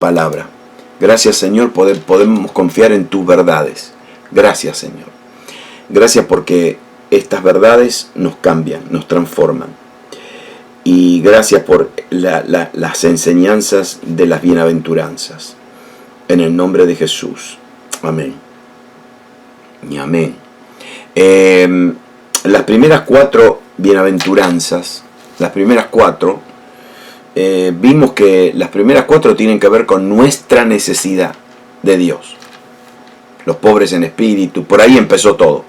palabra. Gracias, Señor, podemos confiar en tus verdades. Gracias, Señor. Gracias porque estas verdades nos cambian, nos transforman. Y gracias por las enseñanzas de las bienaventuranzas. En el nombre de Jesús. Amén. Y amén. Las primeras 4 bienaventuranzas, vimos que las primeras 4 tienen que ver con nuestra necesidad de Dios. Los pobres en espíritu, por ahí empezó todo.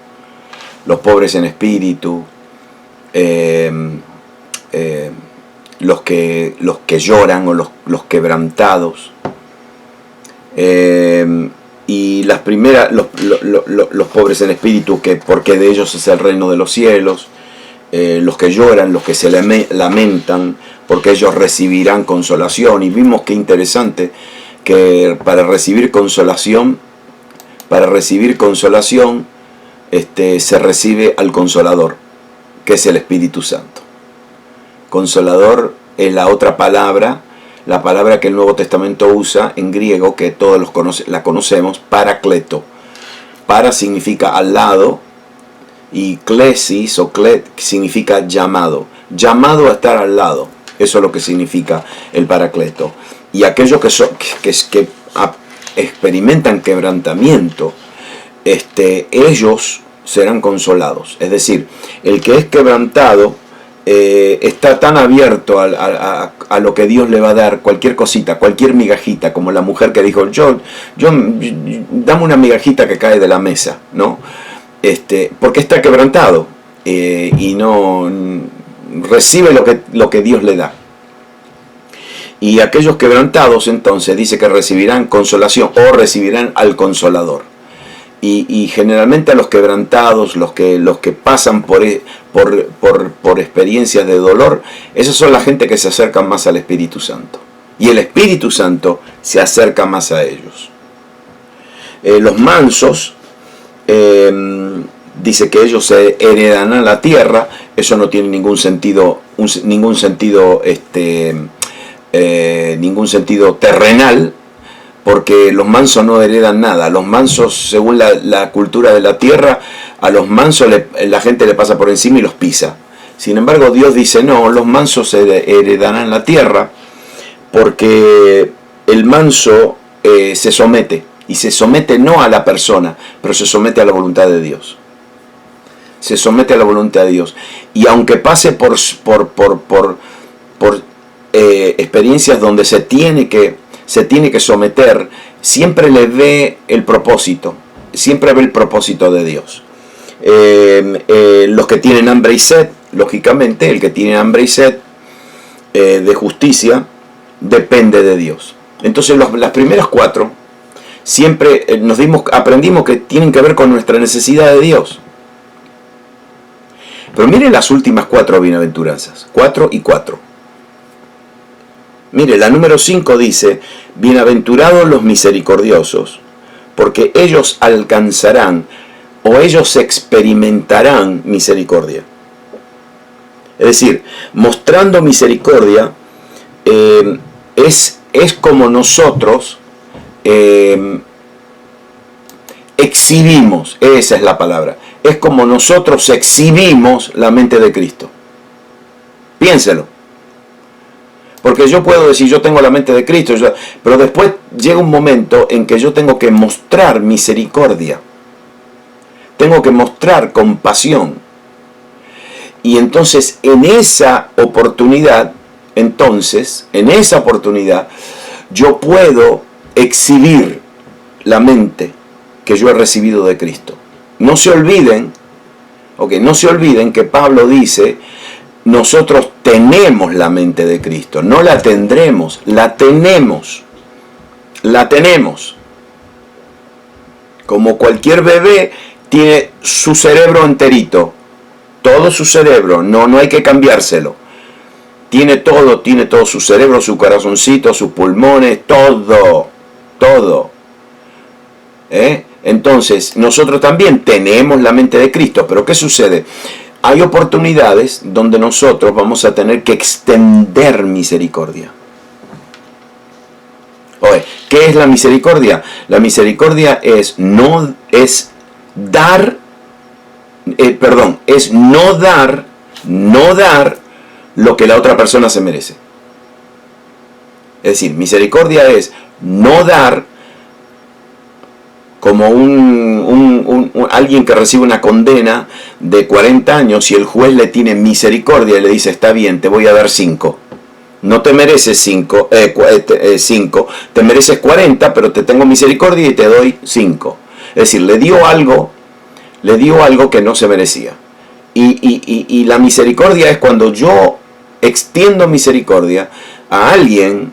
Los pobres en espíritu, los que lloran o los quebrantados. Y las primeras, los pobres en espíritu, porque de ellos es el reino de los cielos. Los que lloran, los que se lamentan, porque ellos recibirán consolación. Y vimos qué interesante que para recibir consolación se recibe al Consolador, que es el Espíritu Santo. Consolador es la otra palabra, la palabra que el Nuevo Testamento usa en griego, que todos la conocemos, parakleto. Para significa al lado, y klesis o klet significa llamado. Llamado a estar al lado. Eso es lo que significa el parakleto. Y aquellos que experimentan quebrantamiento, ellos serán consolados. Es decir, el que es quebrantado está tan abierto a lo que Dios le va a dar, cualquier cosita, cualquier migajita, como la mujer que dijo, dame una migajita que cae de la mesa, ¿no? Porque está quebrantado y no recibe lo que Dios le da. Y aquellos quebrantados, entonces, dice que recibirán consolación o recibirán al Consolador. Y generalmente a los quebrantados, los que pasan por experiencias de dolor, esas son la gente que se acercan más al Espíritu Santo. Y el Espíritu Santo se acerca más a ellos. Los mansos, dice que ellos se heredarán la tierra. Eso no tiene ningún sentido terrenal, porque los mansos no heredan nada. Los mansos, según la cultura de la tierra, a los mansos la gente le pasa por encima y los pisa. Sin embargo, Dios dice, no, los mansos heredarán la tierra, porque el manso se somete, y se somete no a la persona, pero se somete a la voluntad de Dios. Se somete a la voluntad de Dios. Y aunque pase por experiencias donde se tiene que someter, siempre le ve el propósito. Siempre ve el propósito de Dios. Los que tienen hambre y sed, lógicamente, el que tiene hambre y sed de justicia, depende de Dios. Entonces las primeras 4, siempre aprendimos que tienen que ver con nuestra necesidad de Dios. Pero miren las últimas 4 bienaventuranzas, 4 y 4. Mire, la número 5 dice, bienaventurados los misericordiosos, porque ellos alcanzarán o ellos experimentarán misericordia. Es decir, mostrando misericordia es como nosotros exhibimos, esa es la palabra, es como nosotros exhibimos la mente de Cristo. Piénselo. Porque yo puedo decir, yo tengo la mente de Cristo, pero después llega un momento en que yo tengo que mostrar misericordia. Tengo que mostrar compasión. Y entonces, en esa oportunidad, yo puedo exhibir la mente que yo he recibido de Cristo. No se olviden que Pablo dice, nosotros tenemos la mente de Cristo, no la tendremos, la tenemos. Como cualquier bebé tiene su cerebro enterito, todo su cerebro, no hay que cambiárselo. Tiene todo su cerebro, su corazoncito, sus pulmones, todo. Entonces, nosotros también tenemos la mente de Cristo, pero ¿qué sucede? Hay oportunidades donde nosotros vamos a tener que extender misericordia. Oye, ¿qué es la misericordia? La misericordia es no dar lo que la otra persona se merece. Es decir, misericordia es no dar como alguien que recibe una condena de 40 años y el juez le tiene misericordia y le dice, está bien, te voy a dar 5. No te mereces 5, te mereces 40, pero te tengo misericordia y te doy 5. Es decir, le dio algo que no se merecía. Y la misericordia es cuando yo extiendo misericordia a alguien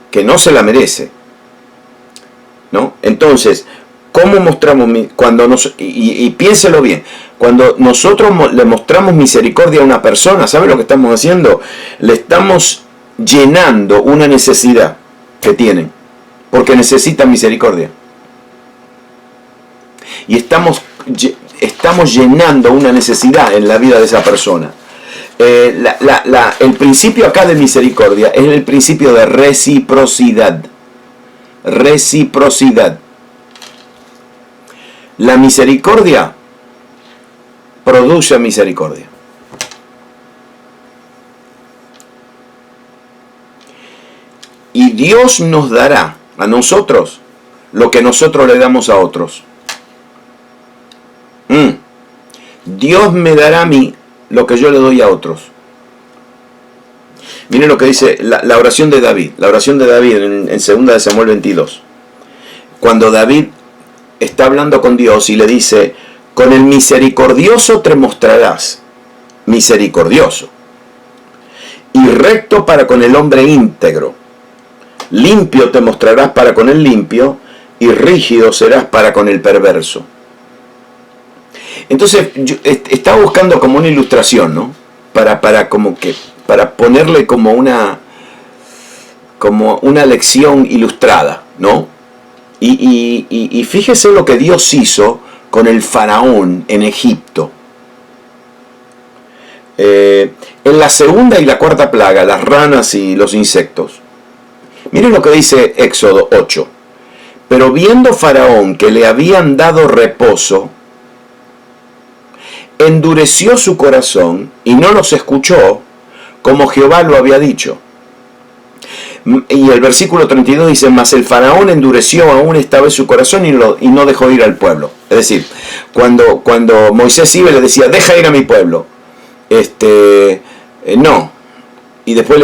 que no se la merece, ¿no? Entonces, ¿cómo mostramos y piénselo bien, cuando nosotros le mostramos misericordia a una persona, ¿sabe lo que estamos haciendo? Le estamos llenando una necesidad que tienen, porque necesitan misericordia. Y estamos llenando una necesidad en la vida de esa persona. El principio acá de misericordia es el principio de reciprocidad. Reciprocidad. La misericordia produce misericordia. Y Dios nos dará a nosotros lo que nosotros le damos a otros. Dios me dará a mí lo que yo le doy a otros. Miren lo que dice la oración de David. La oración de David en 2 de Samuel 22. Cuando David está hablando con Dios y le dice, con el misericordioso te mostrarás misericordioso, y recto para con el hombre íntegro. Limpio te mostrarás para con el limpio, y rígido serás para con el perverso. Entonces, yo estaba buscando como una ilustración, ¿no? Para ponerle como una lección ilustrada, ¿no? Y fíjese lo que Dios hizo con el faraón en Egipto. En la segunda y la cuarta plaga, las ranas y los insectos. Miren lo que dice Éxodo 8. Pero viendo Faraón que le habían dado reposo, endureció su corazón y no los escuchó, como Jehová lo había dicho. Y el versículo 32 dice, mas el faraón endureció aún esta vez su corazón y no dejó ir al pueblo. Es decir, cuando Moisés iba y le decía, deja ir a mi pueblo, no. Y después,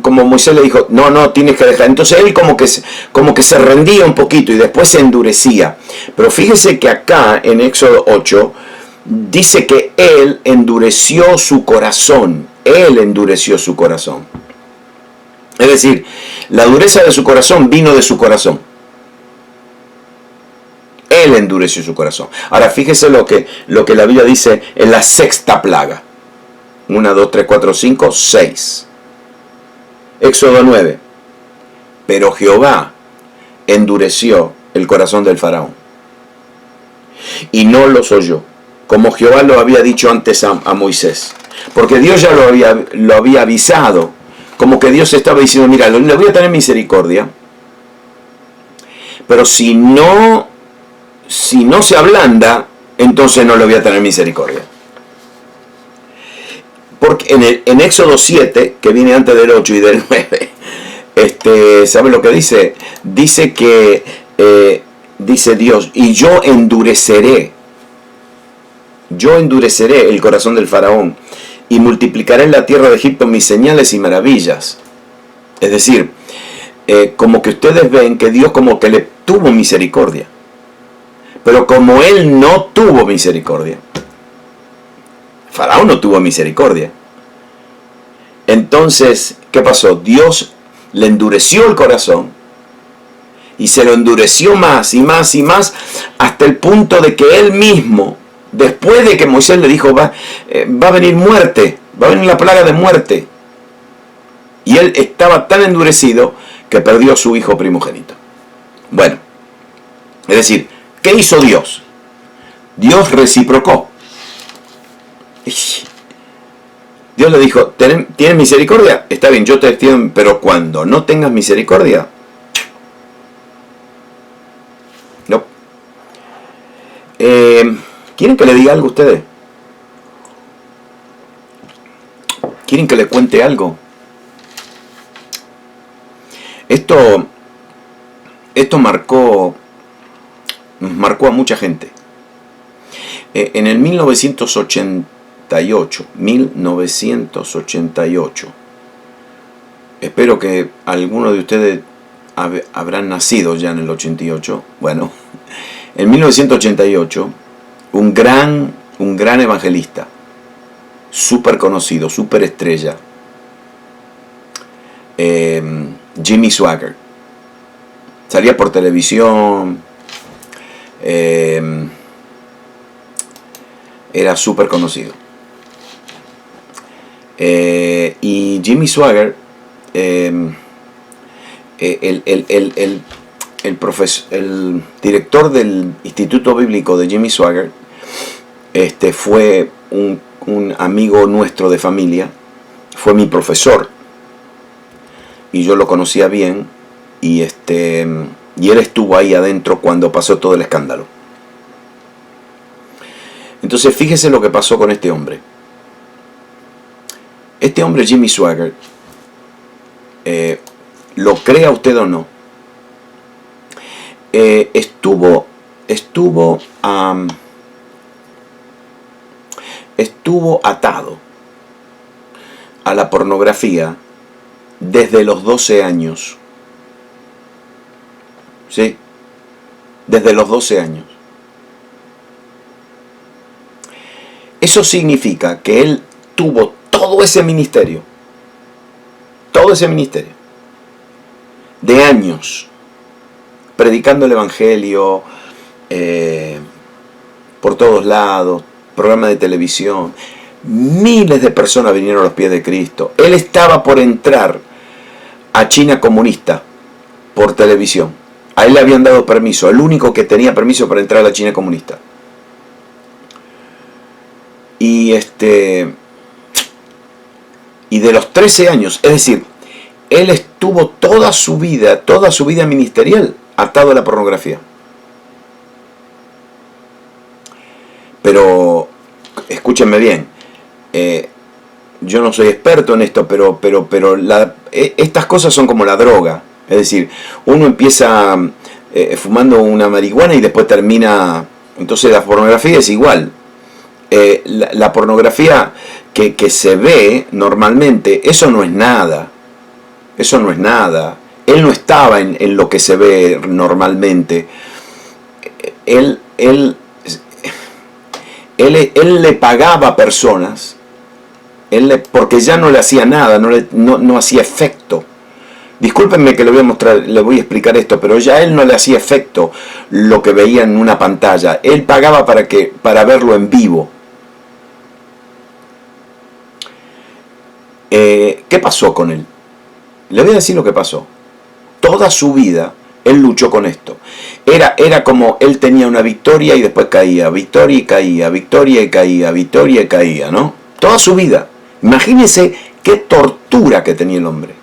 como Moisés le dijo, no, tienes que dejar. Entonces él como que se rendía un poquito y después se endurecía. Pero fíjese que acá en Éxodo 8 dice que él endureció su corazón. Él endureció su corazón. Es decir, la dureza de su corazón vino de su corazón. Él endureció su corazón. Ahora fíjese lo que la Biblia dice en la sexta plaga. 1, 2, 3, 4, 5, 6. Éxodo 9. Pero Jehová endureció el corazón del faraón y no los oyó, como Jehová lo había dicho antes a Moisés. Porque Dios ya lo había avisado. Como que Dios estaba diciendo, mira, le voy a tener misericordia, pero si no se ablanda, entonces no le voy a tener misericordia. Porque en Éxodo 7, que viene antes del 8 y del 9, ¿sabe lo que dice? Dice que, dice Dios, y yo endureceré el corazón del faraón, y multiplicaré en la tierra de Egipto mis señales y maravillas. Es decir, como que ustedes ven que Dios como que le tuvo misericordia. Pero como él no tuvo misericordia, Faraón no tuvo misericordia. Entonces, ¿qué pasó? Dios le endureció el corazón y se lo endureció más y más y más hasta el punto de que él mismo, después de que Moisés le dijo, va a venir muerte, va a venir la plaga de muerte. Y él estaba tan endurecido que perdió a su hijo primogénito. Bueno, es decir, ¿qué hizo Dios? Dios reciprocó. Dios le dijo, ¿tienes misericordia? Está bien, yo te extiendo, pero cuando no tengas misericordia, ¿Quieren que le diga algo a ustedes? ¿Quieren que le cuente algo? Esto marcó a mucha gente. En el 1988, espero que algunos de ustedes habrán nacido ya en el 88. Bueno, en 1988, un gran evangelista, súper conocido, súper estrella, Jimmy Swaggart, salía por televisión, era súper conocido. Y Jimmy Swaggart, el director del Instituto Bíblico de Jimmy Swaggart, fue un amigo nuestro de familia, fue mi profesor, y yo lo conocía bien, y él estuvo ahí adentro cuando pasó todo el escándalo. Entonces fíjese lo que pasó con este hombre. Este hombre, Jimmy Swaggart, lo crea usted o no, estuvo atado a la pornografía desde los 12 años. ¿Sí? Desde los 12 años. Eso significa que él tuvo todo ese ministerio de años, predicando el evangelio por todos lados, programas de televisión, miles de personas vinieron a los pies de Cristo. Él estaba por entrar a China comunista por televisión. A él le habían dado permiso, el único que tenía permiso para entrar a la China comunista. Y de los 13 años, es decir, él estuvo toda su vida ministerial atado a la pornografía. Pero, escúchenme bien, yo no soy experto en esto, pero estas cosas son como la droga. Es decir, uno empieza fumando una marihuana y después termina. Entonces la pornografía es igual. La pornografía que se ve normalmente, eso no es nada. Eso no es nada. Él no estaba en lo que se ve normalmente. Él le pagaba a personas, porque ya no le hacía nada, no hacía efecto. Discúlpenme que le voy a mostrar, le voy a explicar esto, pero ya a él no le hacía efecto lo que veía en una pantalla. Él pagaba para verlo en vivo. ¿Qué pasó con él? Le voy a decir lo que pasó. Toda su vida él luchó con esto. Era como él tenía una victoria y después caía, victoria y caía, victoria y caía, victoria y caía, ¿no? Toda su vida. Imagínense qué tortura que tenía el hombre.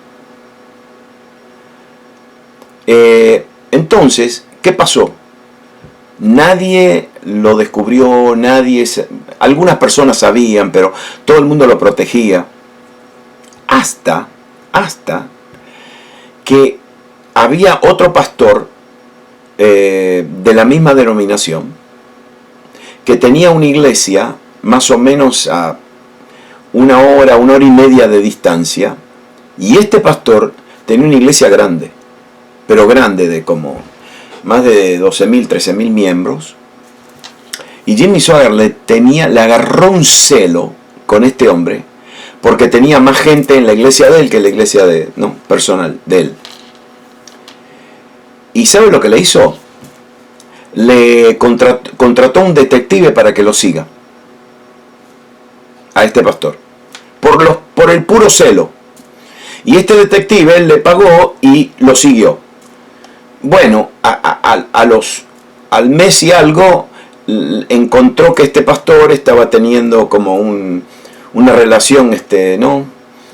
Entonces, ¿qué pasó? Nadie lo descubrió, algunas personas sabían, pero todo el mundo lo protegía. Hasta que había otro pastor de la misma denominación que tenía una iglesia más o menos a una hora y media de distancia, y este pastor tenía una iglesia grande, pero grande, de como más de 12.000, 13.000 miembros, y Jimmy Swaggart le agarró un celo con este hombre, porque tenía más gente en la iglesia de él que en la iglesia personal de él. ¿Y sabe lo que le hizo? Le contrató un detective para que lo siga a este pastor, por el puro celo. Y este detective él le pagó y lo siguió. Bueno, al mes y algo encontró que este pastor estaba teniendo como una relación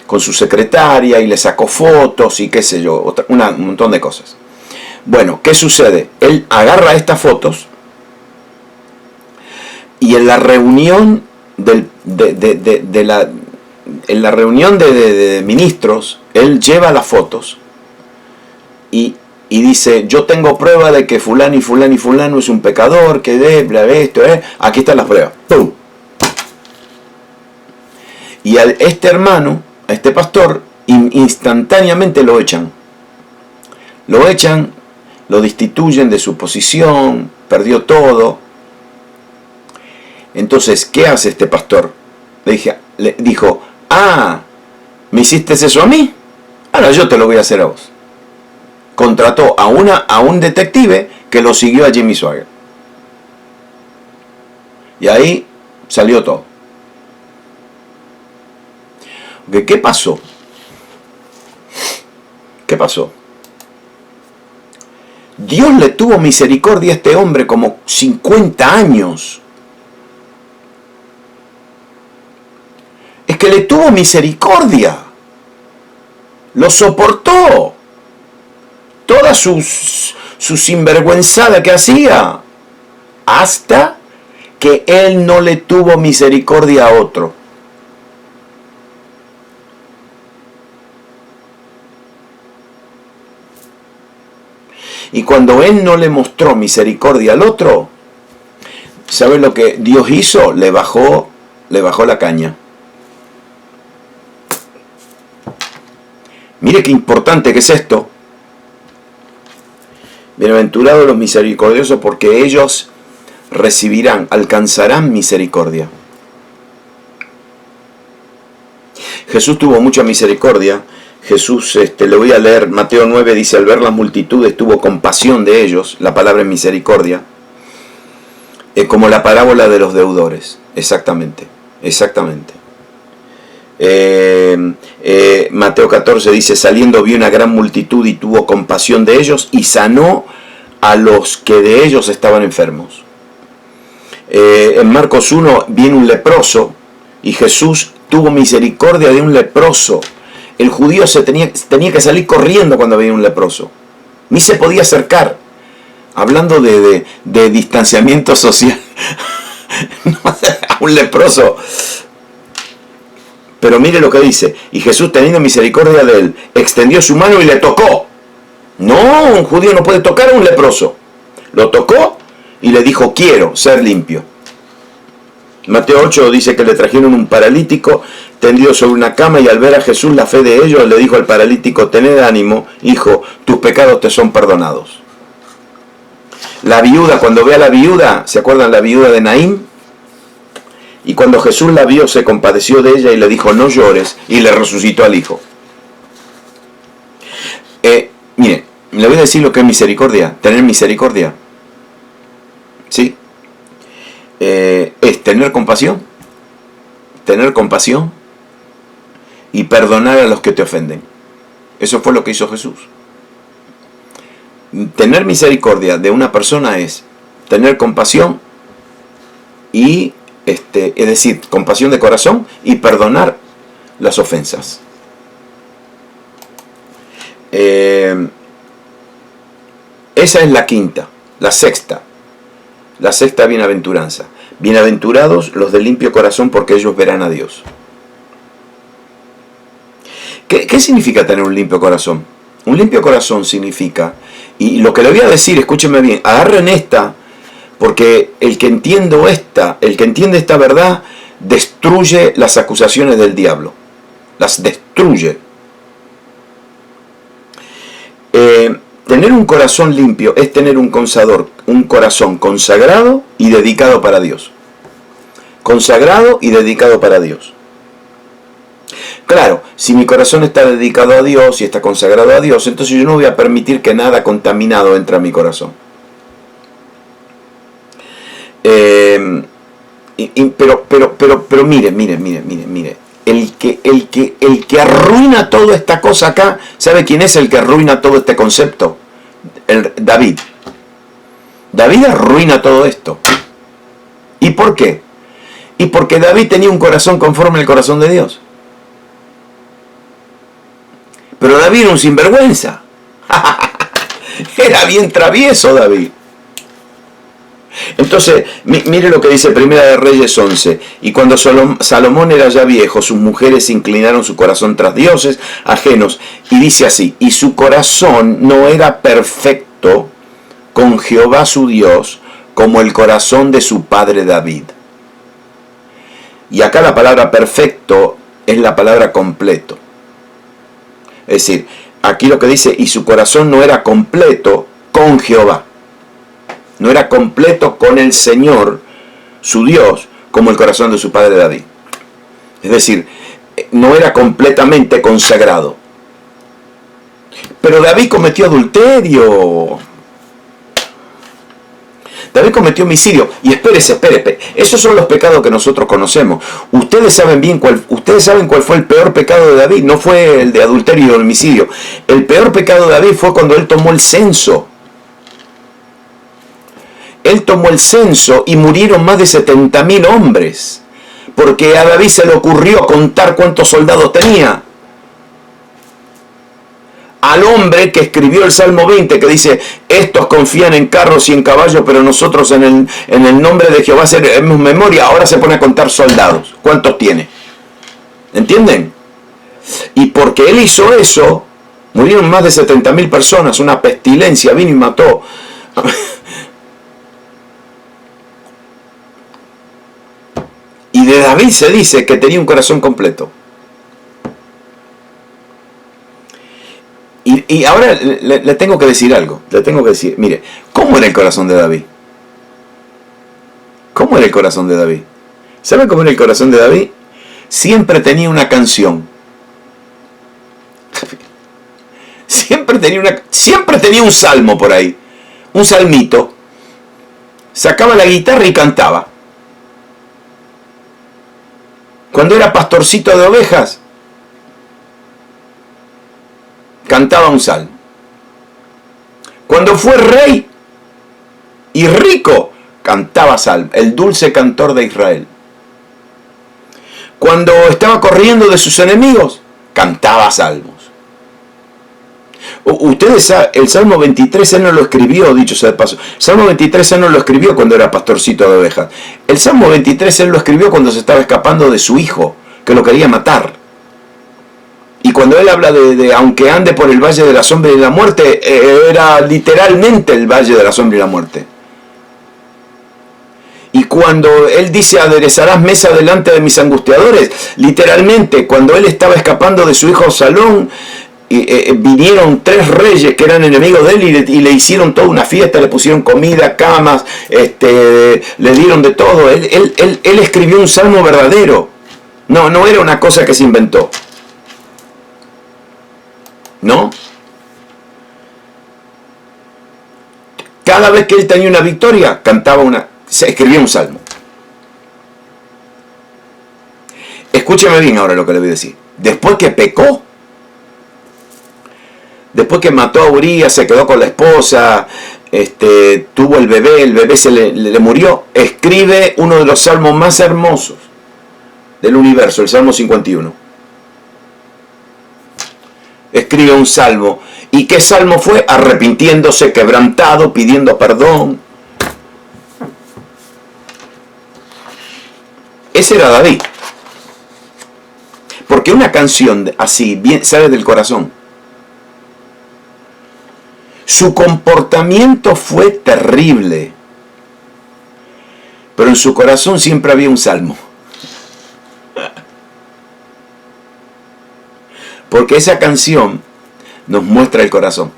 con su secretaria, y le sacó fotos y qué sé yo, un montón de cosas. Bueno, ¿qué sucede? Él agarra estas fotos Y en la reunión en la reunión de ministros, él lleva las fotos y dice, yo tengo prueba de que fulano y fulano y fulano es un pecador, que esto, aquí están las pruebas. ¡Pum! Y a este hermano, a este pastor, instantáneamente lo echan. Lo echan, lo destituyen de su posición, perdió todo. Entonces, ¿qué hace este pastor? Le dijo, ¿me hiciste eso a mí? Ahora yo te lo voy a hacer a vos. Contrató a un detective que lo siguió a Jimmy Swaggart. Y ahí salió todo. ¿Qué pasó? ¿Qué pasó? Dios le tuvo misericordia a este hombre como 50 años. Es que le tuvo misericordia. Lo soportó. Toda su sinvergüenzada que hacía. Hasta que él no le tuvo misericordia a otro. Y cuando él no le mostró misericordia al otro, ¿sabe lo que Dios hizo? Le bajó la caña. Mire qué importante que es esto. Bienaventurados los misericordiosos, porque ellos alcanzarán misericordia. Jesús tuvo mucha misericordia. Jesús, le voy a leer, Mateo 9 dice, al ver las multitudes tuvo compasión de ellos, la palabra es misericordia, como la parábola de los deudores, exactamente. Mateo 14 dice, saliendo vio una gran multitud y tuvo compasión de ellos y sanó a los que de ellos estaban enfermos. En Marcos 1 viene un leproso y Jesús tuvo misericordia de un leproso. El judío tenía que salir corriendo cuando veía un leproso. Ni se podía acercar. Hablando de distanciamiento social. A un leproso. Pero mire lo que dice. Y Jesús, teniendo misericordia de él, extendió su mano y le tocó. No, un judío no puede tocar a un leproso. Lo tocó y le dijo, quiero ser limpio. Mateo 8 dice que le trajeron un paralítico tendido sobre una cama, y al ver a Jesús la fe de ellos, le dijo al paralítico, tened ánimo, hijo, tus pecados te son perdonados. La viuda, cuando ve a la viuda, ¿se acuerdan la viuda de Naín? Y cuando Jesús la vio, se compadeció de ella y le dijo, no llores, y le resucitó al hijo. Mire, le voy a decir lo que es misericordia, tener misericordia. ¿Sí? Es tener compasión y perdonar a los que te ofenden. Eso fue lo que hizo Jesús. Tener misericordia de una persona es tener compasión y, es decir, compasión de corazón y perdonar las ofensas. Esa es la quinta, la sexta bienaventuranza. Bienaventurados los de limpio corazón, porque ellos verán a Dios. ¿Qué significa tener un limpio corazón? Un limpio corazón significa, y lo que le voy a decir, escúchenme bien, agarren esta, porque el que entiende esta verdad, destruye las acusaciones del diablo. Las destruye. Tener un corazón limpio es tener un corazón consagrado y dedicado para Dios. Consagrado y dedicado para Dios. Claro, si mi corazón está dedicado a Dios y está consagrado a Dios, entonces yo no voy a permitir que nada contaminado entre a mi corazón. Pero mire. El que arruina toda esta cosa acá, ¿sabe quién es el que arruina todo este concepto? David. David arruina todo esto. ¿Y por qué? Y porque David tenía un corazón conforme al corazón de Dios. Pero David era un sinvergüenza. Era bien travieso David. Entonces, mire lo que dice Primera de Reyes 11. Y cuando Salomón era ya viejo, sus mujeres inclinaron su corazón tras dioses ajenos. Y dice así, y su corazón no era perfecto con Jehová su Dios, como el corazón de su padre David. Y acá la palabra perfecto es la palabra completo. Es decir, aquí lo que dice, y su corazón no era completo con Jehová. No era completo con el Señor, su Dios, como el corazón de su padre David. Es decir, no era completamente consagrado. Pero David cometió adulterio. David cometió homicidio. Y espérese. Esos son los pecados que nosotros conocemos. Ustedes saben cuál fue el peor pecado de David. No fue el de adulterio y el homicidio. El peor pecado de David fue cuando él tomó el censo. Él tomó el censo y murieron más de 70.000 hombres. Porque a David se le ocurrió contar cuántos soldados tenía. Al hombre que escribió el Salmo 20, que dice, estos confían en carros y en caballos, pero nosotros en el nombre de Jehová hacemos memoria. Ahora se pone a contar soldados. ¿Cuántos tiene? ¿Entienden? Y porque él hizo eso, murieron más de 70.000 personas. Una pestilencia vino y mató. Y de David se dice que tenía un corazón completo. Y ahora le tengo que decir algo. Le tengo que decir, mire, ¿cómo era el corazón de David? ¿Cómo era el corazón de David? ¿Saben cómo era el corazón de David? Siempre tenía una canción. Siempre tenía un salmo por ahí. Un salmito. Sacaba la guitarra y cantaba. Cuando era pastorcito de ovejas, cantaba un salmo. Cuando fue rey y rico, cantaba salmo. El dulce cantor de Israel. Cuando estaba corriendo de sus enemigos, cantaba salmos. Ustedes saben, el Salmo 23 él no lo escribió, dicho sea de paso. El Salmo 23 él no lo escribió cuando era pastorcito de ovejas. El Salmo 23 él lo escribió cuando se estaba escapando de su hijo, que lo quería matar. Y cuando él habla de aunque ande por el valle de la sombra y la muerte, era literalmente el valle de la sombra y la muerte. Y cuando él dice, aderezarás mesa delante de mis angustiadores, literalmente, cuando él estaba escapando de su hijo Absalón, vinieron 3 reyes que eran enemigos de él y le hicieron toda una fiesta, le pusieron comida, camas, le dieron de todo. Él escribió un salmo verdadero. No era una cosa que se inventó. ¿No? Cada vez que él tenía una victoria, escribía un salmo. Escúcheme bien ahora lo que le voy a decir. Después que pecó, después que mató a Urías, se quedó con la esposa, tuvo el bebé se le murió, escribe uno de los salmos más hermosos del universo, el Salmo 51. Escribe un salmo. ¿Y qué salmo fue? Arrepintiéndose, quebrantado, pidiendo perdón. Ese era David. Porque una canción así bien sale del corazón. Su comportamiento fue terrible, pero en su corazón siempre había un salmo. Porque esa canción nos muestra el corazón.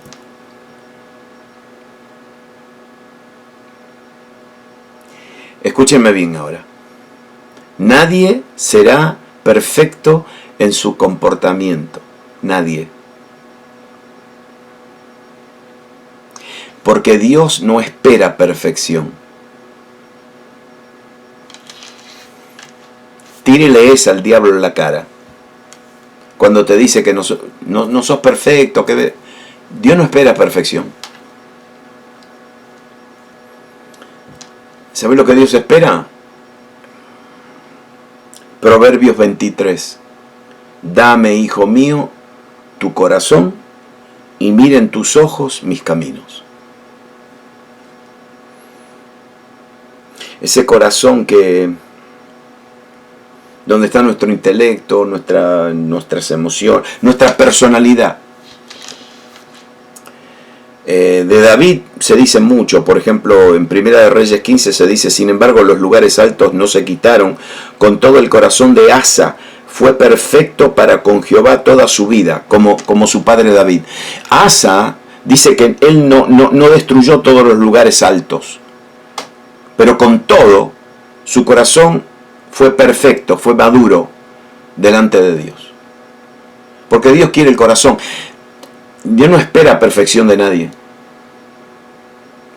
Escúchenme bien ahora. Nadie será perfecto en su comportamiento. Nadie. Porque Dios no espera perfección. Tírele esa al diablo en la cara. Cuando te dice que no sos perfecto, que Dios no espera perfección. ¿Sabes lo que Dios espera? Proverbios 23. Dame, hijo mío, tu corazón y miren tus ojos mis caminos. ese corazón donde está nuestro intelecto, nuestras emociones, nuestra personalidad. De David se dice mucho, por ejemplo en Primera de Reyes 15 se dice: sin embargo los lugares altos no se quitaron, con todo el corazón de Asa fue perfecto para con Jehová toda su vida, como su padre David. Asa dice que él no destruyó todos los lugares altos, pero con todo su corazón fue perfecto, fue maduro delante de Dios, porque Dios quiere el corazón. Dios no espera perfección de nadie,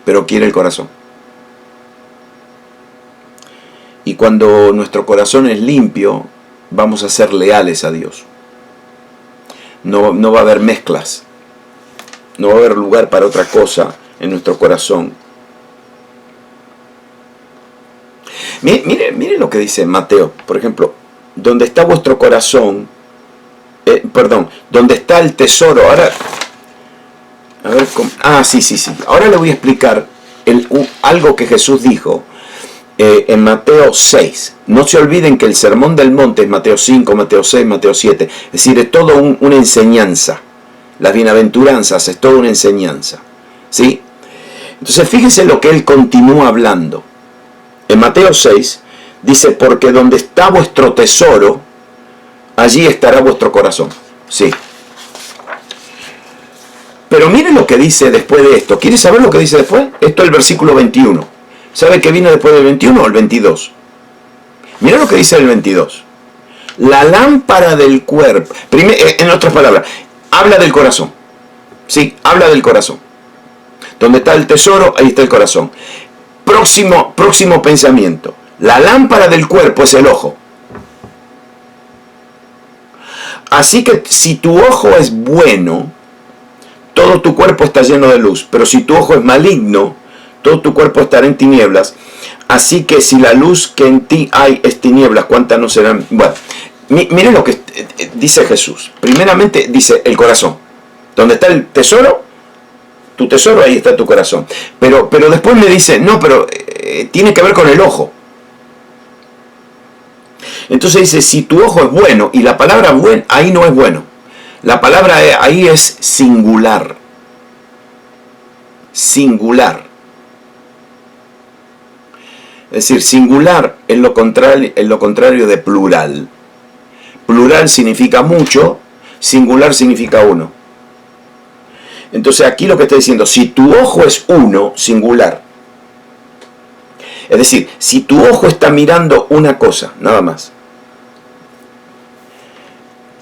pero quiere el corazón. Y cuando nuestro corazón es limpio, vamos a ser leales a Dios. No va a haber mezclas, no va a haber lugar para otra cosa en nuestro corazón. Mire lo que dice Mateo, por ejemplo: donde está vuestro corazón, donde está el tesoro. Ahora, a ver, sí. Ahora le voy a explicar algo que Jesús dijo en Mateo 6. No se olviden que el Sermón del Monte es Mateo 5, Mateo 6, Mateo 7. Es decir, es todo una enseñanza. Las bienaventuranzas es toda una enseñanza, ¿sí? Entonces fíjense lo que él continúa hablando. En Mateo 6 dice: porque donde está vuestro tesoro, allí estará vuestro corazón. Sí. Pero miren lo que dice después de esto. ¿Quiere saber lo que dice después? Esto es el versículo 21. ¿Sabe qué viene después del 21 o el 22? Miren lo que dice el 22. La lámpara del cuerpo. En otras palabras, habla del corazón. Sí, habla del corazón. Donde está el tesoro, ahí está el corazón. Próximo pensamiento. La lámpara del cuerpo es el ojo. Así que si tu ojo es bueno, todo tu cuerpo está lleno de luz. Pero si tu ojo es maligno, todo tu cuerpo estará en tinieblas. Así que si la luz que en ti hay es tinieblas, ¿cuántas no serán? Bueno, miren lo que dice Jesús. Primeramente dice el corazón. Donde está el tesoro, tu tesoro, ahí está tu corazón. Pero después me dice, no, pero tiene que ver con el ojo. Entonces dice: si tu ojo es bueno, y la palabra buen ahí no es bueno. La palabra ahí es singular. Singular. Es decir, singular es lo contrario de plural. Plural significa mucho, singular significa uno. Entonces aquí lo que está diciendo: si tu ojo es uno, singular. Es decir, si tu ojo está mirando una cosa, nada más,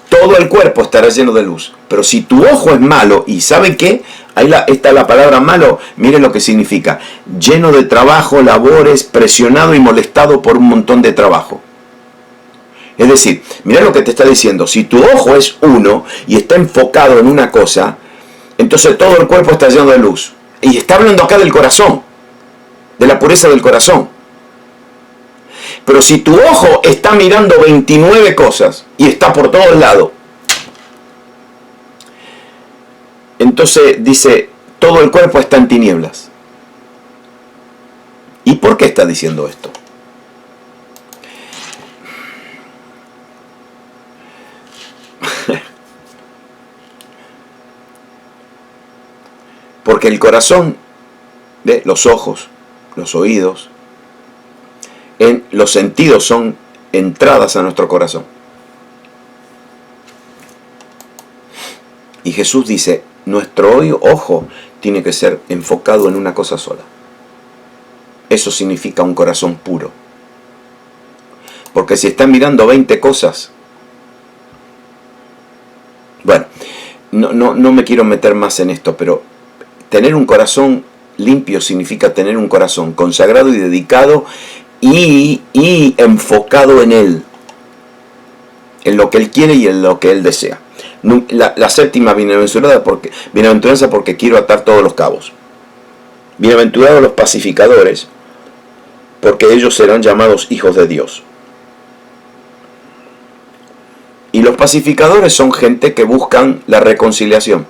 todo el cuerpo estará lleno de luz. Pero si tu ojo es malo, ¿y saben qué? Ahí está la palabra malo. Miren lo que significa: lleno de trabajo, labores, presionado y molestado por un montón de trabajo. Es decir, mira lo que te está diciendo: si tu ojo es uno y está enfocado en una cosa, entonces todo el cuerpo está lleno de luz. Y está hablando acá del corazón, de la pureza del corazón. Pero si tu ojo está mirando 29 cosas y está por todos lados, entonces dice: todo el cuerpo está en tinieblas. ¿Y por qué está diciendo esto? Porque el corazón, los ojos, los oídos, los sentidos son entradas a nuestro corazón. Y Jesús dice: nuestro ojo tiene que ser enfocado en una cosa sola. Eso significa un corazón puro. Porque si está mirando 20 cosas, bueno, no me quiero meter más en esto, pero tener un corazón limpio significa tener un corazón consagrado y dedicado y enfocado en Él, en lo que Él quiere y en lo que Él desea. La séptima bienaventuranza, porque quiero atar todos los cabos. Bienaventurados los pacificadores, porque ellos serán llamados hijos de Dios. Y los pacificadores son gente que buscan la reconciliación,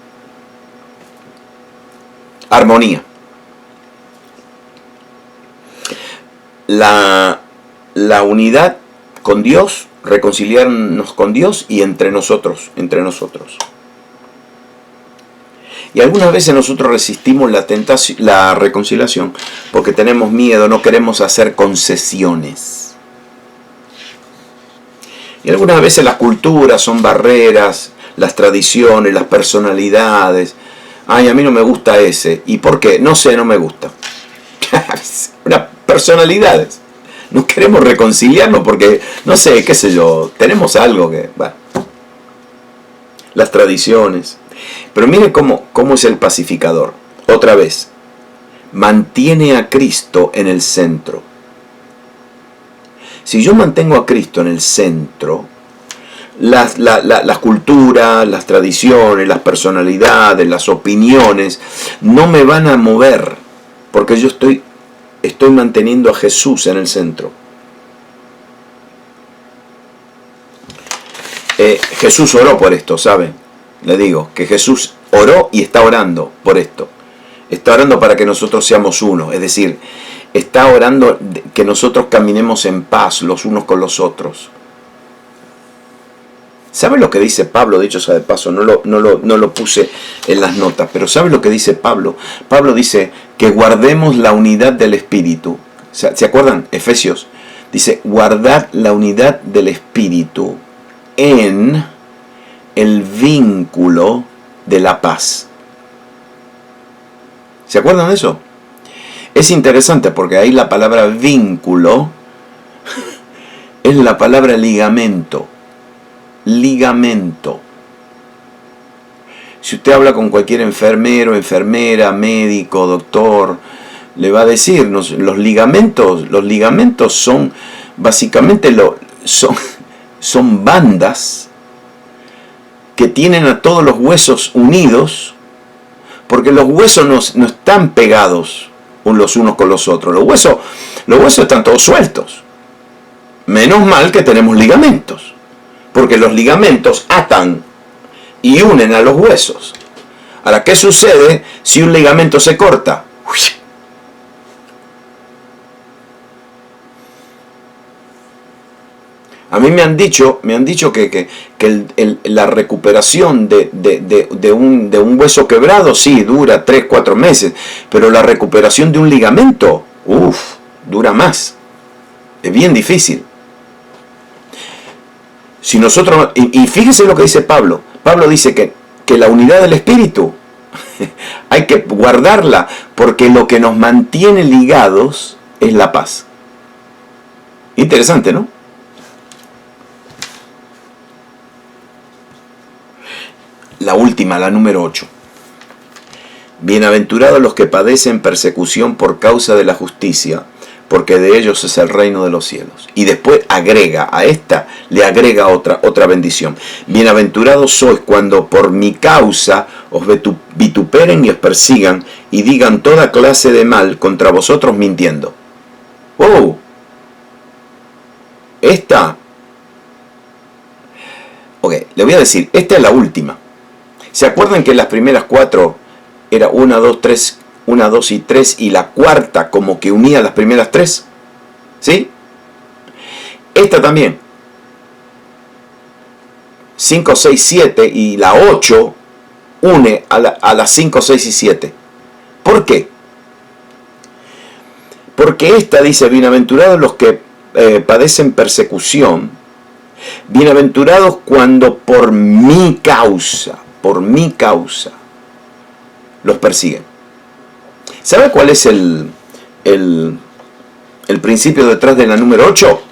armonía. la unidad con Dios, reconciliarnos con Dios y entre nosotros. Y algunas veces nosotros resistimos la reconciliación porque tenemos miedo, no queremos hacer concesiones. Y algunas veces las culturas son barreras, las tradiciones, las personalidades. Ay, a mí no me gusta ese. ¿Y por qué? No sé, no me gusta. Unas personalidades. No queremos reconciliarnos porque, no sé, qué sé yo, tenemos algo que... Bueno, las tradiciones. Pero miren cómo es el pacificador. Otra vez, mantiene a Cristo en el centro. Si yo mantengo a Cristo en el centro, las culturas, las tradiciones, las personalidades, las opiniones, no me van a mover, porque yo estoy manteniendo a Jesús en el centro. Jesús oró por esto, ¿saben? Le digo que Jesús oró y está orando por esto. Está orando para que nosotros seamos uno, es decir, está orando que nosotros caminemos en paz los unos con los otros. ¿Saben lo que dice Pablo? Dicho sea de paso, no lo puse en las notas, pero ¿saben lo que dice Pablo? Pablo dice que guardemos la unidad del Espíritu. ¿Se acuerdan? Efesios dice, guardad la unidad del Espíritu en el vínculo de la paz. ¿Se acuerdan de eso? Es interesante porque ahí la palabra vínculo es la palabra ligamento. Ligamento. Si usted habla con cualquier enfermero, enfermera, médico, doctor, le va a decir, los ligamentos son básicamente son bandas que tienen a todos los huesos unidos, porque los huesos no están pegados los unos con los otros. Los huesos están todos sueltos. Menos mal que tenemos ligamentos, porque los ligamentos atan y unen a los huesos. Ahora, ¿qué sucede si un ligamento se corta? A mí me han dicho que la recuperación de un hueso quebrado, sí, dura 3-4 meses, pero la recuperación de un ligamento, dura más. Es bien difícil. Si nosotros, y fíjense lo que dice Pablo. Pablo dice que la unidad del Espíritu hay que guardarla, porque lo que nos mantiene ligados es la paz. Interesante, ¿no? La última, la número 8. Bienaventurados los que padecen persecución por causa de la justicia, porque de ellos es el reino de los cielos. Y después agrega, a esta le agrega otra bendición. Bienaventurados sois cuando por mi causa os vituperen y os persigan y digan toda clase de mal contra vosotros mintiendo. ¡Oh! Esta... Ok, le voy a decir, esta es la última. ¿Se acuerdan que las primeras 4 era 1, 2, 3, 1, 2 y 3 y la cuarta como que unía las primeras 3? ¿Sí? Esta también. 5, 6, 7 y la 8 une a las 5, 6 y 7. ¿Por qué? Porque esta dice, bienaventurados los que padecen persecución, bienaventurados cuando por mi causa los persiguen. ¿Sabe cuál es el principio detrás de la número 8?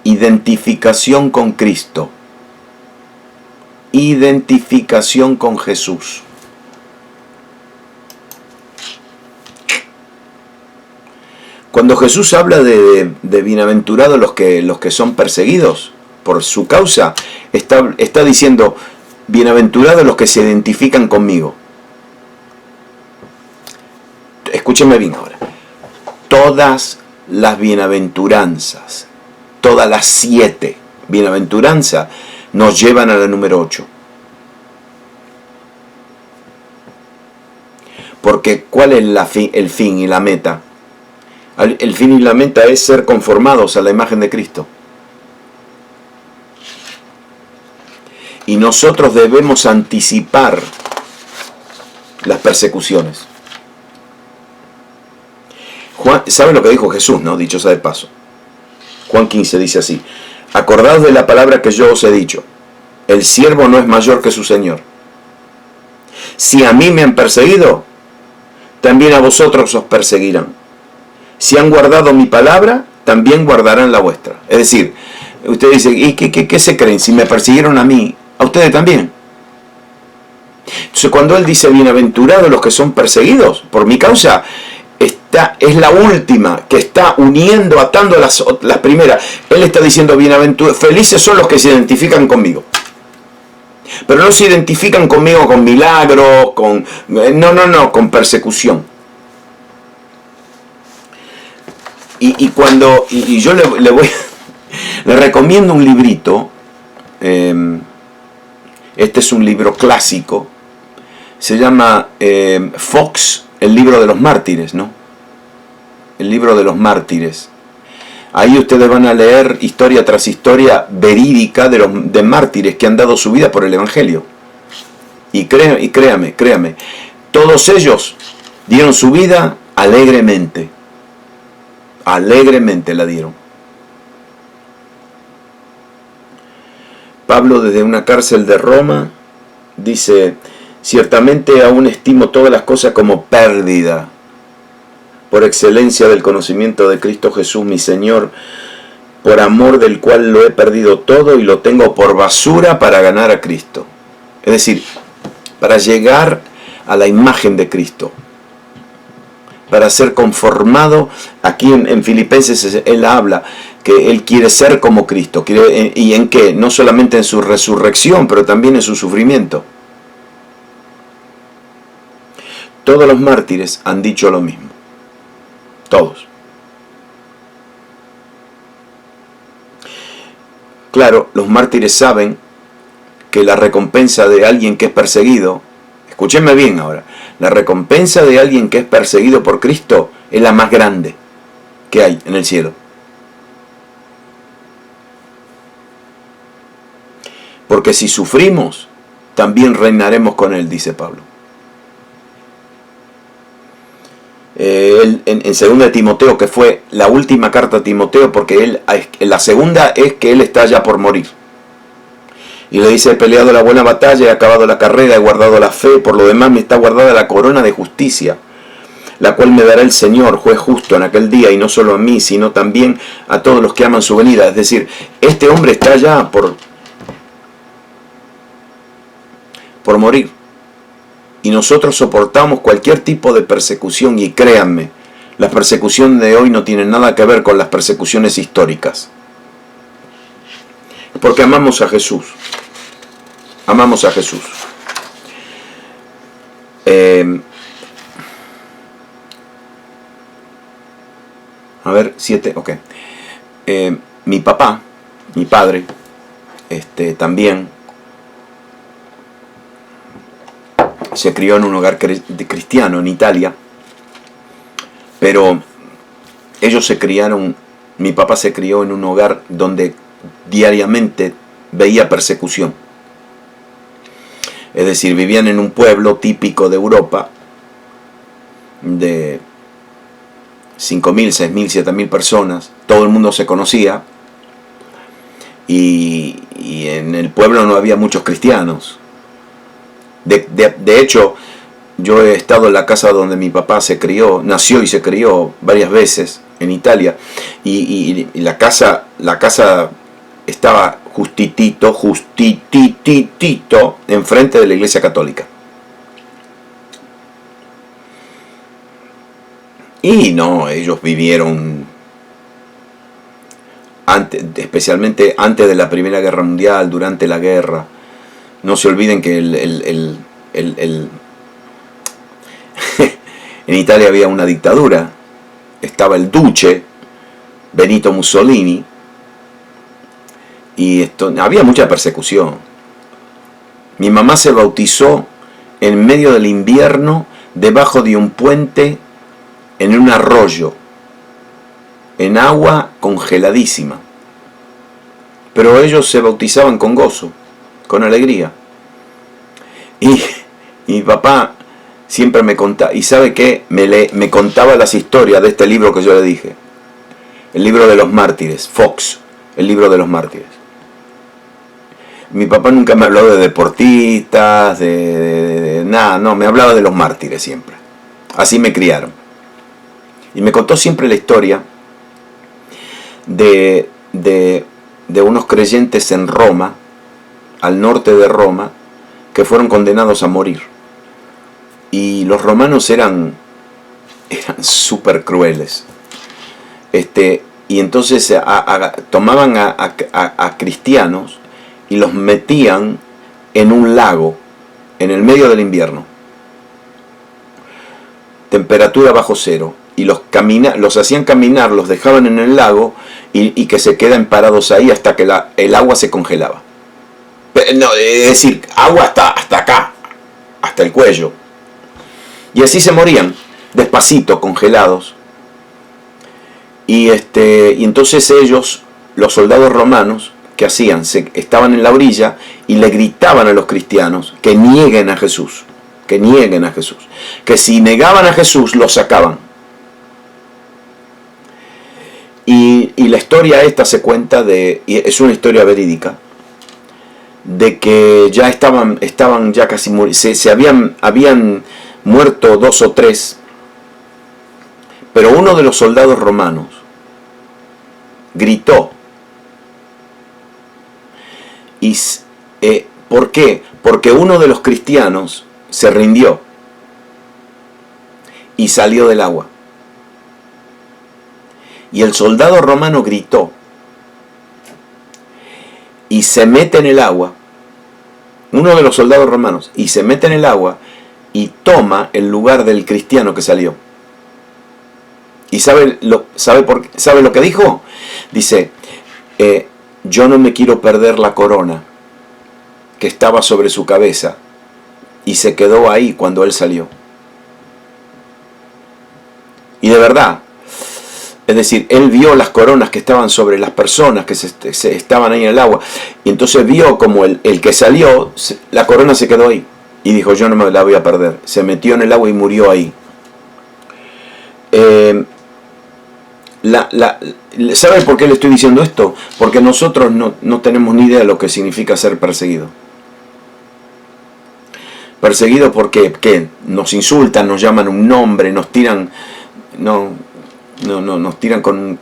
Identificación con Cristo. Identificación con Jesús. Cuando Jesús habla de bienaventurados los que son perseguidos por su causa, está diciendo, bienaventurados los que se identifican conmigo. Escúchenme bien ahora. Todas las bienaventuranzas, todas las 7 bienaventuranzas nos llevan a la número 8. Porque ¿cuál es el fin y la meta? El fin y la meta es ser conformados a la imagen de Cristo. Y nosotros debemos anticipar las persecuciones. ¿Saben lo que dijo Jesús, no? Dicho sea de paso. Juan 15 dice así: acordaos de la palabra que yo os he dicho, el siervo no es mayor que su Señor. Si a mí me han perseguido, también a vosotros os perseguirán. Si han guardado mi palabra, también guardarán la vuestra. Es decir, usted dice, ¿y qué se creen? Si me persiguieron a mí, a ustedes también. Entonces cuando él dice, bienaventurados los que son perseguidos por mi causa, es la última que está uniendo, atando las primeras. Él está diciendo, bienaventurados, felices son los que se identifican conmigo. Pero no se identifican conmigo con milagros, con persecución. Y yo le recomiendo un librito. Este es un libro clásico. Se llama Fox, el libro de los mártires, ¿no? El libro de los mártires. Ahí ustedes van a leer historia tras historia verídica de mártires que han dado su vida por el Evangelio. Y créame, todos ellos dieron su vida alegremente. Alegremente la dieron. Pablo, desde una cárcel de Roma, dice, ciertamente aún estimo todas las cosas como pérdida, por excelencia del conocimiento de Cristo Jesús mi Señor, por amor del cual lo he perdido todo y lo tengo por basura para ganar a Cristo. Es decir, para llegar a la imagen de Cristo, para ser conformado. Aquí en Filipenses él habla que él quiere ser como Cristo. ¿Y en qué? No solamente en su resurrección, pero también en su sufrimiento. Todos los mártires han dicho lo mismo. Todos. Claro, los mártires saben que la recompensa de alguien que es perseguido, escúchenme bien ahora, la recompensa de alguien que es perseguido por Cristo es la más grande que hay en el cielo. Porque si sufrimos, también reinaremos con Él, dice Pablo. En 2 de Timoteo, que fue la última carta a Timoteo, porque la segunda es que él está ya por morir. Y le dice, he peleado la buena batalla, he acabado la carrera, he guardado la fe, por lo demás me está guardada la corona de justicia, la cual me dará el Señor, juez justo, en aquel día, y no solo a mí, sino también a todos los que aman su venida. Es decir, este hombre está ya por morir. Y nosotros soportamos cualquier tipo de persecución, y créanme, las persecuciones de hoy no tienen nada que ver con las persecuciones históricas. Porque amamos a Jesús. Amamos a Jesús. A ver, 7, ok. Mi padre, también se crió en un hogar cristiano en Italia, pero mi papá se crió en un hogar donde diariamente veía persecución. Es decir, vivían en un pueblo típico de Europa, de 5.000, 6.000, 7.000 personas, todo el mundo se conocía, y en el pueblo no había muchos cristianos. De hecho, yo he estado en la casa donde mi papá nació y se crió varias veces en Italia, y la casa estaba justitito enfrente de la iglesia católica. Y no, ellos vivieron especialmente antes de la Primera Guerra Mundial, durante la guerra. No se olviden que en Italia había una dictadura. Estaba el duce Benito Mussolini, y había mucha persecución. Mi mamá se bautizó en medio del invierno, debajo de un puente, en un arroyo. en agua congeladísima. Pero ellos se bautizaban con gozo, con alegría. Y mi papá siempre me contaba, y ¿sabe qué? Me contaba las historias de este libro que yo le dije. El libro de los mártires, Fox, el libro de los mártires. Mi papá nunca me habló de deportistas, de nada, no, me hablaba de los mártires siempre. Así me criaron. Y me contó siempre la historia de unos creyentes en Roma, al norte de Roma, que fueron condenados a morir. Y los romanos eran súper crueles. Y entonces tomaban a cristianos y los metían en un lago en el medio del invierno, temperatura bajo cero, y los hacían caminar, los dejaban en el lago y que se quedan parados ahí hasta que el agua se congelaba. No, es decir, agua hasta acá, hasta el cuello. Y así se morían, despacito, congelados. Y entonces ellos, los soldados romanos, ¿qué hacían? Estaban en la orilla y le gritaban a los cristianos que nieguen a Jesús, que nieguen a Jesús, que si negaban a Jesús los sacaban. Y la historia esta se cuenta y es una historia verídica, de que ya estaban ya casi se habían muerto 2 o 3, pero uno de los soldados romanos gritó. Y ¿por qué? Porque uno de los cristianos se rindió y salió del agua. Y el soldado romano gritó y se mete en el agua, uno de los soldados romanos, y se mete en el agua y toma el lugar del cristiano que salió. ¿Y sabe lo que dijo? Dice, yo no me quiero perder la corona que estaba sobre su cabeza, y se quedó ahí cuando él salió. Y de verdad, es decir, él vio las coronas que estaban sobre las personas que se estaban ahí en el agua, y entonces vio como el que salió, la corona se quedó ahí, y dijo, yo no me la voy a perder. Se metió en el agua y murió ahí. ¿Sabe por qué le estoy diciendo esto? Porque nosotros no tenemos ni idea de lo que significa ser perseguido. Perseguido porque ¿qué? Nos insultan, nos llaman un nombre, nos tiran, nos tiran con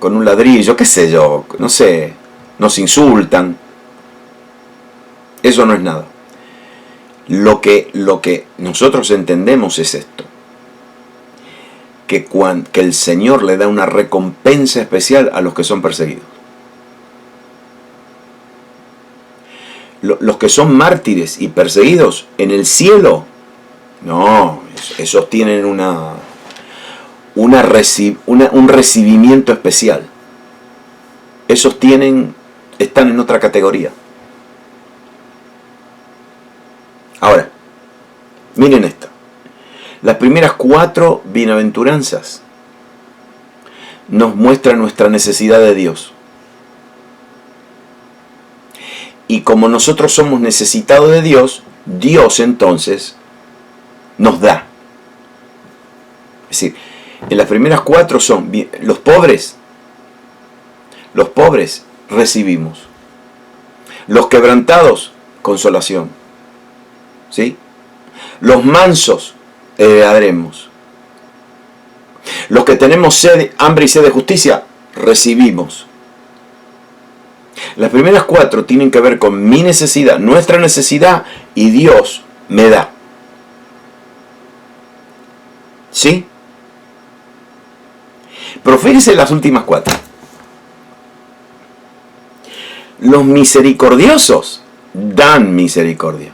un ladrillo, qué sé yo, no sé, nos insultan. Eso no es nada. Lo que nosotros entendemos es esto, que el Señor le da una recompensa especial a los que son perseguidos. Los que son mártires y perseguidos en el cielo, no, esos tienen un recibimiento especial. Esos están en otra categoría. Ahora, miren esto. Las primeras 4 bienaventuranzas nos muestran nuestra necesidad de Dios. Y como nosotros somos necesitados de Dios, Dios entonces nos da. Es decir, en las primeras 4 son los pobres recibimos. Los quebrantados, consolación. ¿Sí? Los mansos, heredaremos. Los que tenemos hambre y sed de justicia, recibimos. Las primeras 4 tienen que ver con mi necesidad, nuestra necesidad, y Dios me da. ¿Sí? Pero fíjense las últimas 4. Los misericordiosos dan misericordia.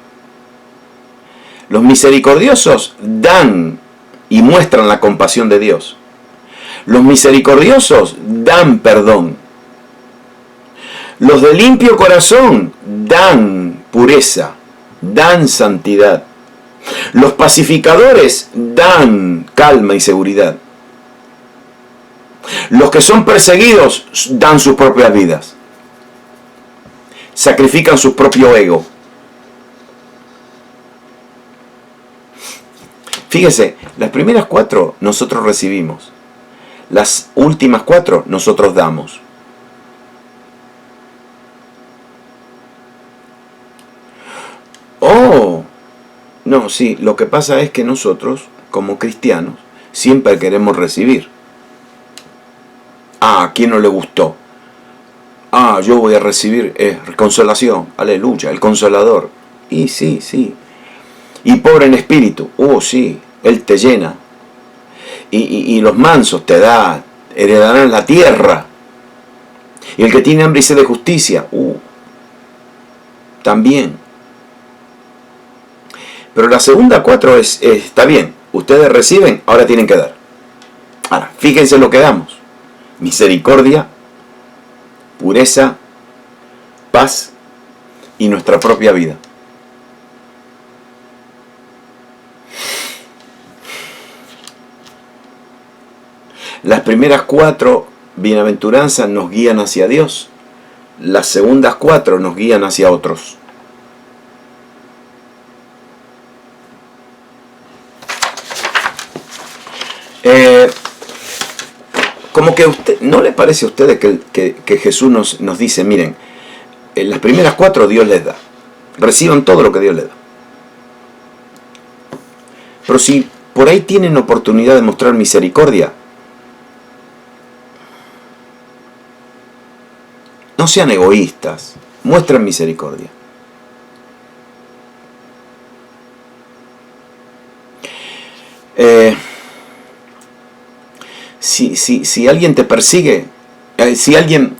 Los misericordiosos dan y muestran la compasión de Dios. Los misericordiosos dan perdón. Los de limpio corazón dan pureza, dan santidad. Los pacificadores dan calma y seguridad. Los que son perseguidos dan sus propias vidas. Sacrifican su propio ego. Fíjese, las primeras 4 nosotros recibimos. Las últimas 4 nosotros damos. Oh, no, sí, lo que pasa es que nosotros, como cristianos, siempre queremos recibir. Ah, ¿a quién no le gustó? Ah, yo voy a recibir consolación, aleluya, el consolador. Y sí, sí. Y pobre en espíritu, sí, Él te llena. Y los mansos te da, heredarán la tierra. Y el que tiene hambre y sed de justicia, también. Pero la segunda 4 está bien, ustedes reciben, ahora tienen que dar. Ahora, fíjense lo que damos. Misericordia, pureza, paz y nuestra propia vida. Las primeras 4 bienaventuranzas nos guían hacia Dios. Las segundas 4 nos guían hacia otros. Como que ¿no le parece a ustedes que Jesús nos dice, miren, en las primeras 4 Dios les da, reciban todo lo que Dios les da, pero si por ahí tienen oportunidad de mostrar misericordia, no sean egoístas, muestren misericordia. Si alguien te persigue, si alguien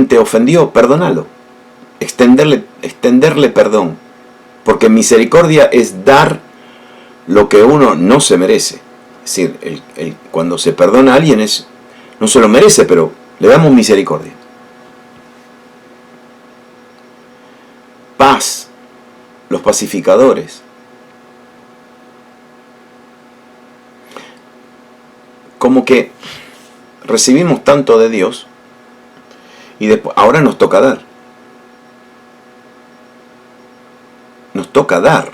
te ofendió, perdónalo. Extenderle perdón. Porque misericordia es dar lo que uno no se merece. Es decir, cuando se perdona a alguien no se lo merece, pero le damos misericordia. Paz, los pacificadores. Como que recibimos tanto de Dios y después, ahora nos toca dar. Nos toca dar.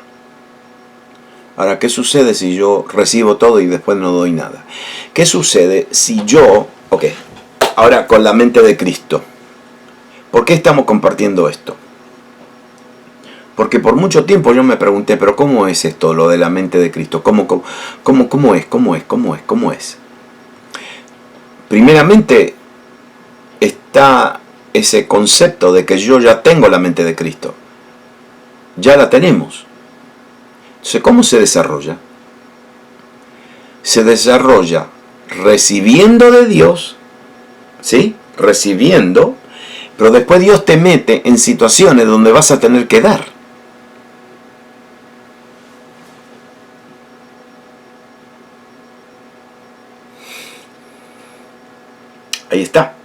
Ahora, ¿qué sucede si yo recibo todo y después no doy nada? ¿Qué sucede si yo, ahora con la mente de Cristo? ¿Por qué estamos compartiendo esto? Porque por mucho tiempo yo me pregunté, pero ¿cómo es esto, lo de la mente de Cristo? ¿Cómo es? Primeramente está ese concepto de que yo ya tengo la mente de Cristo. Ya la tenemos. Entonces, ¿cómo se desarrolla? Se desarrolla recibiendo de Dios, ¿sí? Recibiendo, pero después Dios te mete en situaciones donde vas a tener que dar. Ahí está.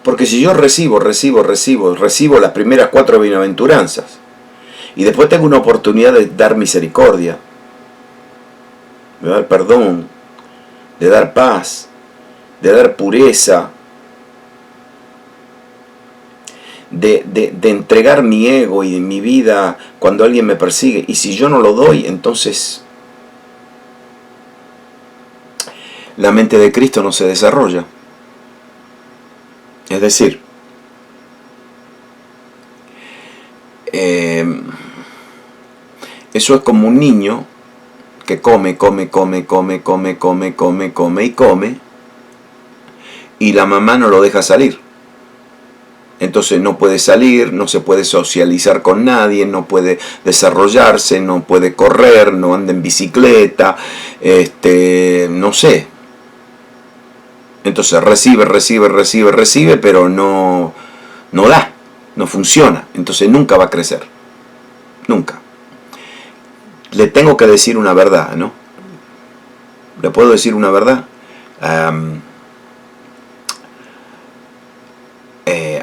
Porque si yo recibo las primeras 4 bienaventuranzas y después tengo una oportunidad de dar misericordia, de dar perdón, de dar paz, de dar pureza, de entregar mi ego y mi vida cuando alguien me persigue, y si yo no lo doy, entonces la mente de Cristo no se desarrolla. Es decir, eso es como un niño que come y la mamá no lo deja salir. Entonces no puede salir, no se puede socializar con nadie, no puede desarrollarse, no puede correr, no anda en bicicleta, no sé. Entonces recibe, pero no da, no funciona. Entonces nunca va a crecer. Nunca. Le tengo que decir una verdad, ¿no? ¿Le puedo decir una verdad?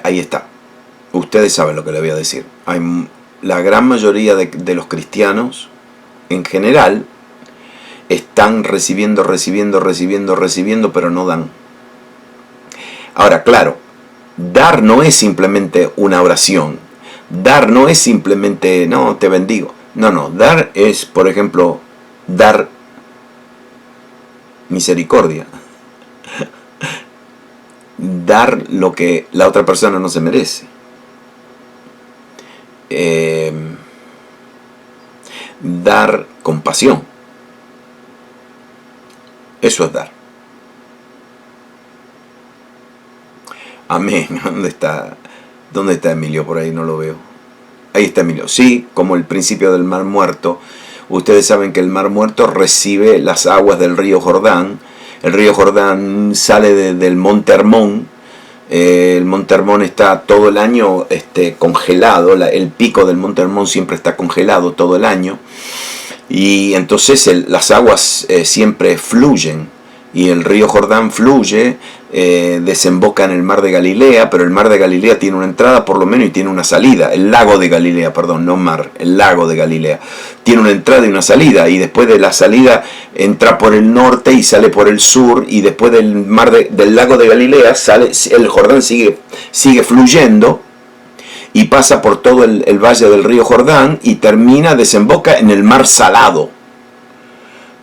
Ahí está. Ustedes saben lo que le voy a decir. La gran mayoría de los cristianos en general, están recibiendo, pero no dan. Ahora, claro, dar no es simplemente una oración. Dar no es simplemente, no, te bendigo. No, dar es, por ejemplo, dar misericordia. Dar lo que la otra persona no se merece. Dar compasión. Eso es dar. Amén. ¿Dónde está Emilio? Por ahí no lo veo. Ahí está Emilio. Sí, como el principio del Mar Muerto. Ustedes saben que el Mar Muerto recibe las aguas del río Jordán. El río Jordán sale del Monte Hermón. El Monte Hermón está todo el año congelado. El pico del Monte Hermón siempre está congelado todo el año. Y entonces las aguas siempre fluyen. Y el río Jordán fluye, desemboca en el mar de Galilea, pero el mar de Galilea tiene una entrada por lo menos y tiene una salida. El lago de Galilea, perdón, no mar, el lago de Galilea. Tiene una entrada y una salida, y después de la salida entra por el norte y sale por el sur, y después del lago de Galilea el Jordán sigue fluyendo, y pasa por todo el valle del río Jordán, y desemboca en el mar Salado.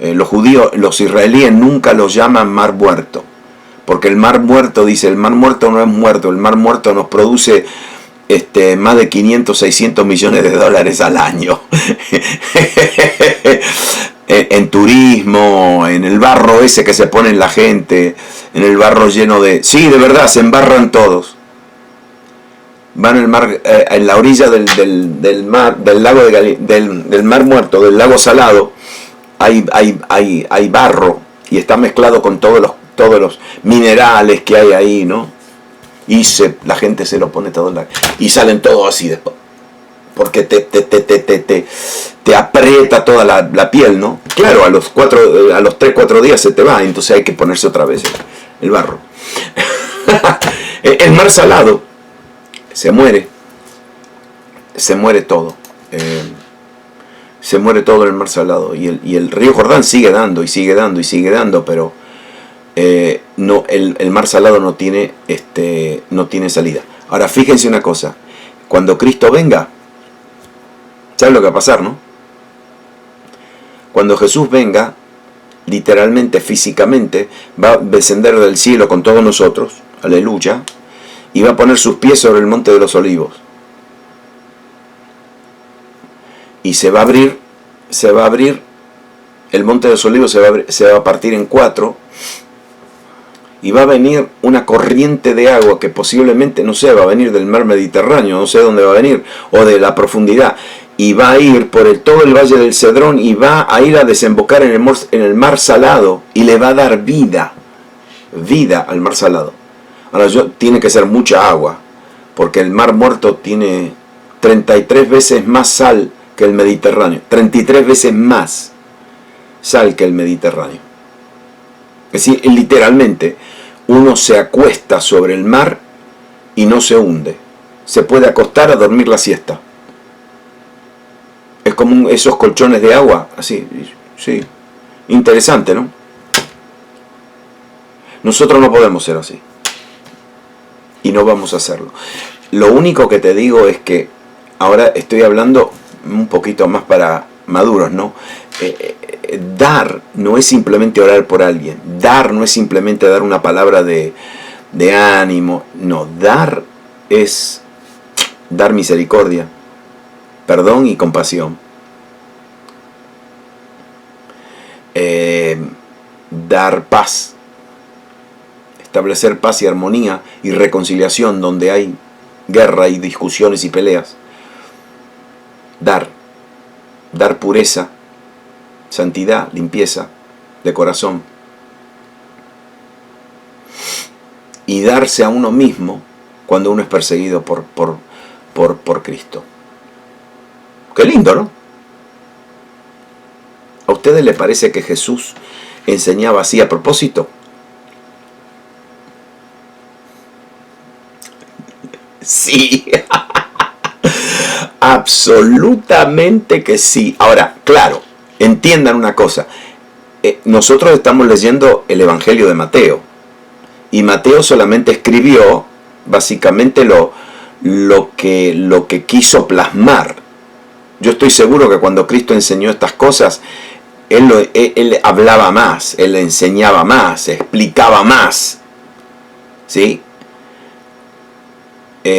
Los israelíes nunca lo llaman Mar Muerto, porque el Mar Muerto, dice, el Mar Muerto no es muerto, el Mar Muerto nos produce más de 500, 600 millones de dólares al año. En turismo, en el barro ese que se pone en la gente, en el barro lleno de... Sí, de verdad, se embarran todos. Van el mar, en la orilla del Mar Muerto, del lago Salado, hay barro, y está mezclado con todos los minerales que hay ahí, ¿no? Y la gente se lo pone todo en y salen todos así después, porque te aprieta toda la piel, ¿no? Claro, a los 3-4 días se te va, entonces hay que ponerse otra vez el barro. El mar Salado se muere todo. Se muere todo en el Mar Salado, y el río Jordán sigue dando, pero el Mar Salado no tiene salida. Ahora, fíjense una cosa, cuando Cristo venga, ¿saben lo que va a pasar, no? Cuando Jesús venga, literalmente, físicamente, va a descender del cielo con todos nosotros, aleluya, y va a poner sus pies sobre el monte de los olivos. Y se va a abrir, el monte de los olivos se va a partir en 4, y va a venir una corriente de agua que posiblemente, no sé, va a venir del mar Mediterráneo, no sé dónde va a venir, o de la profundidad, y va a ir por todo el valle del Cedrón, y va a ir a desembocar en el mar Salado, y le va a dar vida al mar Salado. Ahora, tiene que ser mucha agua, porque el Mar Muerto tiene 33 veces más sal que el Mediterráneo, 33 veces más sal que el Mediterráneo. Es decir, literalmente, uno se acuesta sobre el mar y no se hunde. Se puede acostar a dormir la siesta. Es como esos colchones de agua, así, sí. Interesante, ¿no? Nosotros no podemos ser así. Y no vamos a hacerlo. Lo único que te digo es que ahora estoy hablando un poquito más para maduros, ¿no? Dar no es simplemente orar por alguien. Dar no es simplemente dar una palabra de ánimo. No, dar es dar misericordia, perdón y compasión. Dar paz. Establecer paz y armonía y reconciliación donde hay guerra y discusiones y peleas. Dar pureza, santidad, limpieza de corazón. Y darse a uno mismo cuando uno es perseguido por Cristo. Qué lindo, ¿no? ¿A ustedes les parece que Jesús enseñaba así a propósito? Sí. Absolutamente que sí. Ahora, claro, entiendan una cosa. Nosotros estamos leyendo el Evangelio de Mateo. Y Mateo solamente escribió básicamente lo que quiso plasmar. Yo estoy seguro que cuando Cristo enseñó estas cosas, Él hablaba más, Él enseñaba más, explicaba más. ¿Sí?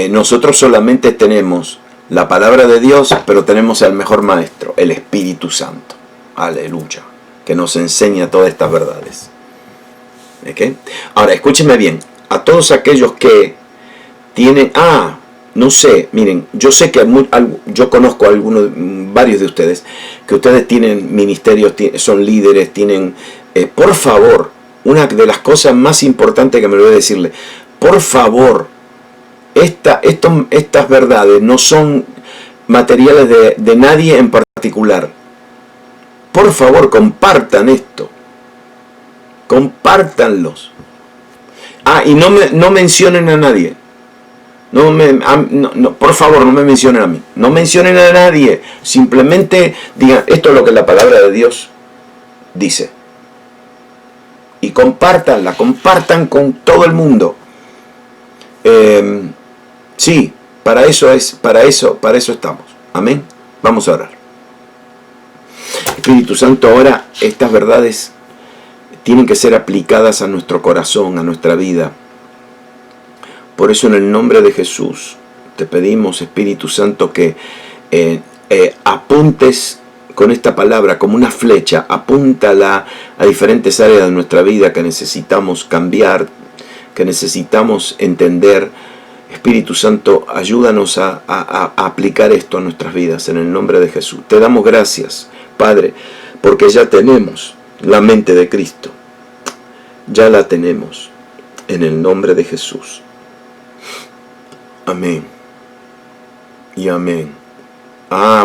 Nosotros solamente tenemos la palabra de Dios, pero tenemos al mejor maestro, el Espíritu Santo. Aleluya. Que nos enseña todas estas verdades. ¿Okay? Ahora, escúchenme bien. A todos aquellos que tienen... no sé, miren, yo sé que yo conozco a varios de ustedes, que ustedes tienen ministerios, son líderes, tienen... por favor, una de las cosas más importantes que me voy a decirle, por favor, estas verdades no son materiales de nadie en particular. Por favor, compartan esto. Compártanlos. Y no mencionen a nadie. Por favor, no me mencionen a mí. No mencionen a nadie. Simplemente digan, esto es lo que la palabra de Dios dice. Y compártanla, compartan con todo el mundo. Sí, para eso estamos. Amén. Vamos a orar. Espíritu Santo, ahora estas verdades tienen que ser aplicadas a nuestro corazón, a nuestra vida. Por eso en el nombre de Jesús te pedimos, Espíritu Santo, que apuntes con esta palabra como una flecha, apúntala a diferentes áreas de nuestra vida que necesitamos cambiar, que necesitamos entender. Espíritu Santo, ayúdanos a aplicar esto a nuestras vidas en el nombre de Jesús. Te damos gracias, Padre, porque ya tenemos la mente de Cristo. Ya la tenemos en el nombre de Jesús. Amén. Y amén.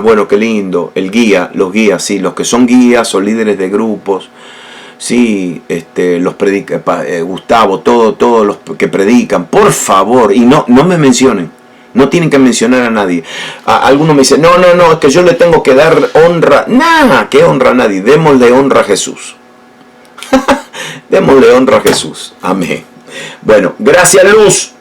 Bueno, qué lindo. El guía, los guías, sí, los que son guías o líderes de grupos. Sí, los Gustavo, todos los que predican, por favor, y no me mencionen, no tienen que mencionar a nadie. Algunos me dicen, no, es que yo le tengo que dar honra. Nada, que honra a nadie, démosle honra a Jesús. Démosle honra a Jesús, amén. Bueno, gracias Luz.